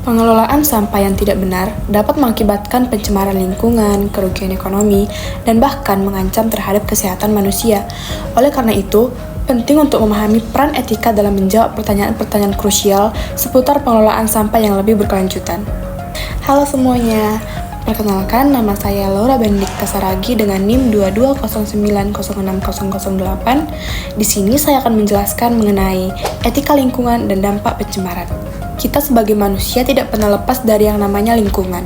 Pengelolaan sampah yang tidak benar dapat mengakibatkan pencemaran lingkungan, kerugian ekonomi, dan bahkan mengancam terhadap kesehatan manusia. Oleh karena itu, penting untuk memahami peran etika dalam menjawab pertanyaan-pertanyaan krusial seputar pengelolaan sampah yang lebih berkelanjutan. Halo semuanya, perkenalkan nama saya Laura Benedikta Saragi dengan NIM 2209060008. Di sini saya akan menjelaskan mengenai etika lingkungan dan dampak pencemaran. Kita sebagai manusia tidak pernah lepas dari yang namanya lingkungan.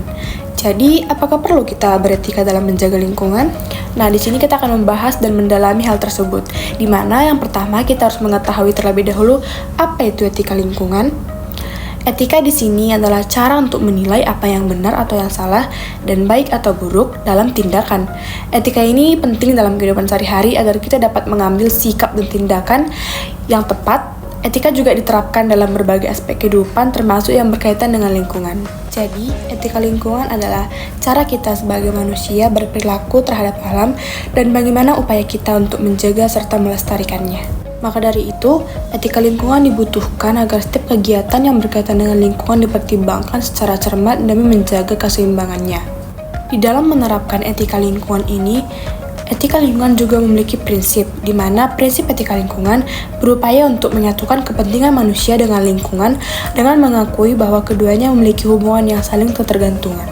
Jadi, apakah perlu kita beretika dalam menjaga lingkungan? Nah, di sini kita akan membahas dan mendalami hal tersebut. Di mana yang pertama kita harus mengetahui terlebih dahulu apa itu etika lingkungan. Etika di sini adalah cara untuk menilai apa yang benar atau yang salah dan baik atau buruk dalam tindakan. Etika ini penting dalam kehidupan sehari-hari agar kita dapat mengambil sikap dan tindakan yang tepat. Etika juga diterapkan dalam berbagai aspek kehidupan termasuk yang berkaitan dengan lingkungan. Jadi, etika lingkungan adalah cara kita sebagai manusia berperilaku terhadap alam dan bagaimana upaya kita untuk menjaga serta melestarikannya. Maka dari itu, etika lingkungan dibutuhkan agar setiap kegiatan yang berkaitan dengan lingkungan dipertimbangkan secara cermat demi menjaga keseimbangannya. Di dalam menerapkan etika lingkungan ini, etika lingkungan juga memiliki prinsip, di mana prinsip etika lingkungan berupaya untuk menyatukan kepentingan manusia dengan lingkungan dengan mengakui bahwa keduanya memiliki hubungan yang saling ketergantungan.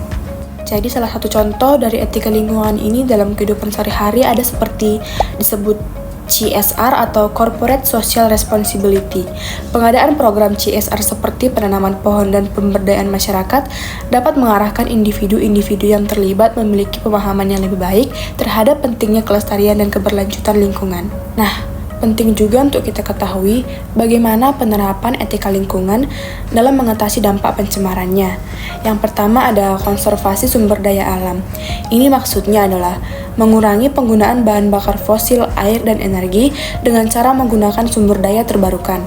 Jadi salah satu contoh dari etika lingkungan ini dalam kehidupan sehari-hari ada seperti disebut CSR atau Corporate Social Responsibility. Pengadaan program CSR seperti penanaman pohon dan pemberdayaan masyarakat dapat mengarahkan individu-individu yang terlibat memiliki pemahaman yang lebih baik terhadap pentingnya kelestarian dan keberlanjutan lingkungan. Nah, penting juga untuk kita ketahui bagaimana penerapan etika lingkungan dalam mengatasi dampak pencemarannya. Yang pertama ada konservasi sumber daya alam. Ini maksudnya adalah mengurangi penggunaan bahan bakar fosil, air, dan energi dengan cara menggunakan sumber daya terbarukan.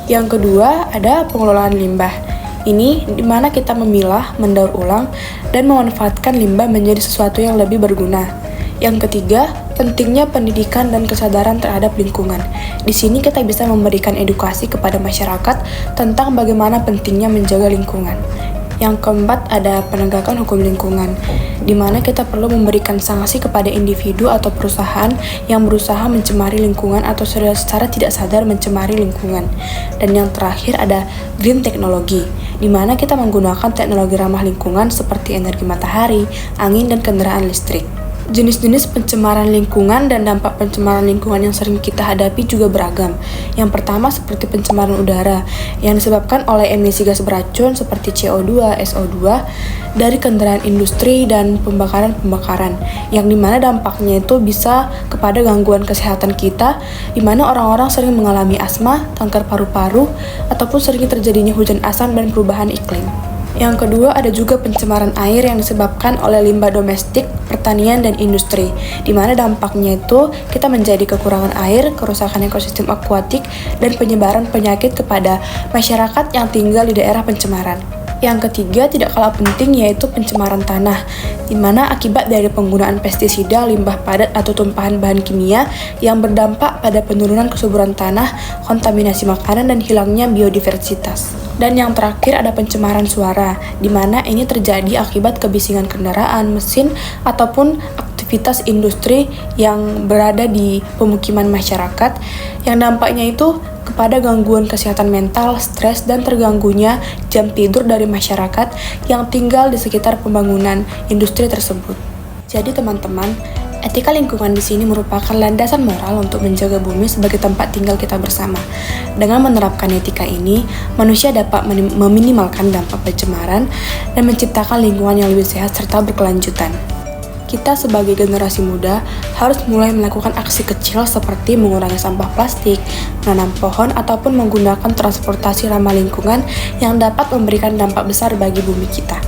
Yang kedua ada pengelolaan limbah. Ini di mana kita memilah, mendaur ulang, dan memanfaatkan limbah menjadi sesuatu yang lebih berguna. Yang ketiga, pentingnya pendidikan dan kesadaran terhadap lingkungan. Di sini kita bisa memberikan edukasi kepada masyarakat tentang bagaimana pentingnya menjaga lingkungan. Yang keempat ada penegakan hukum lingkungan, di mana kita perlu memberikan sanksi kepada individu atau perusahaan yang berusaha mencemari lingkungan atau secara tidak sadar mencemari lingkungan. Dan yang terakhir ada green technology, di mana kita menggunakan teknologi ramah lingkungan seperti energi matahari, angin, dan kendaraan listrik. Jenis-jenis pencemaran lingkungan dan dampak pencemaran lingkungan yang sering kita hadapi juga beragam. Yang pertama seperti pencemaran udara yang disebabkan oleh emisi gas beracun seperti CO2, SO2 dari kendaraan industri dan pembakaran-pembakaran, yang dimana dampaknya itu bisa kepada gangguan kesehatan kita, dimana orang-orang sering mengalami asma, kanker paru-paru, ataupun sering terjadinya hujan asam dan perubahan iklim. Yang kedua ada juga pencemaran air yang disebabkan oleh limbah domestik, pertanian, dan industri, di mana dampaknya itu kita menjadi kekurangan air, kerusakan ekosistem akuatik, dan penyebaran penyakit kepada masyarakat yang tinggal di daerah pencemaran. Yang ketiga tidak kalah penting yaitu pencemaran tanah, di mana akibat dari penggunaan pestisida, limbah padat atau tumpahan bahan kimia yang berdampak pada penurunan kesuburan tanah, kontaminasi makanan, dan hilangnya biodiversitas. Dan yang terakhir ada pencemaran suara, di mana ini terjadi akibat kebisingan kendaraan, mesin, ataupun aktivitas industri yang berada di pemukiman masyarakat, yang dampaknya itu kepada gangguan kesehatan mental, stres, dan terganggunya jam tidur dari masyarakat yang tinggal di sekitar pembangunan industri tersebut. Jadi teman-teman, etika lingkungan di sini merupakan landasan moral untuk menjaga bumi sebagai tempat tinggal kita bersama. Dengan menerapkan etika ini, manusia dapat meminimalkan dampak pencemaran dan menciptakan lingkungan yang lebih sehat serta berkelanjutan. Kita sebagai generasi muda harus mulai melakukan aksi kecil seperti mengurangi sampah plastik, menanam pohon, ataupun menggunakan transportasi ramah lingkungan yang dapat memberikan dampak besar bagi bumi kita.